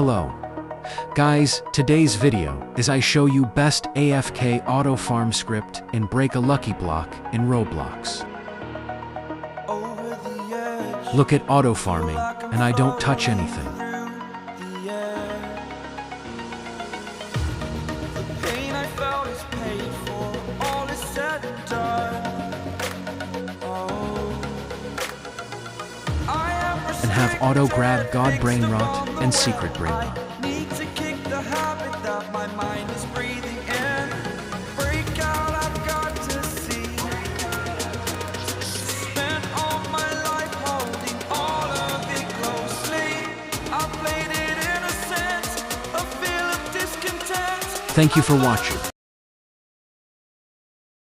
Hello. Guys, today's video is I show you best AFK auto farm script and break a lucky block in Roblox. Look at auto farming, and I don't touch anything. And have auto grab God brain rot and secret brain rot. Thank you for watching.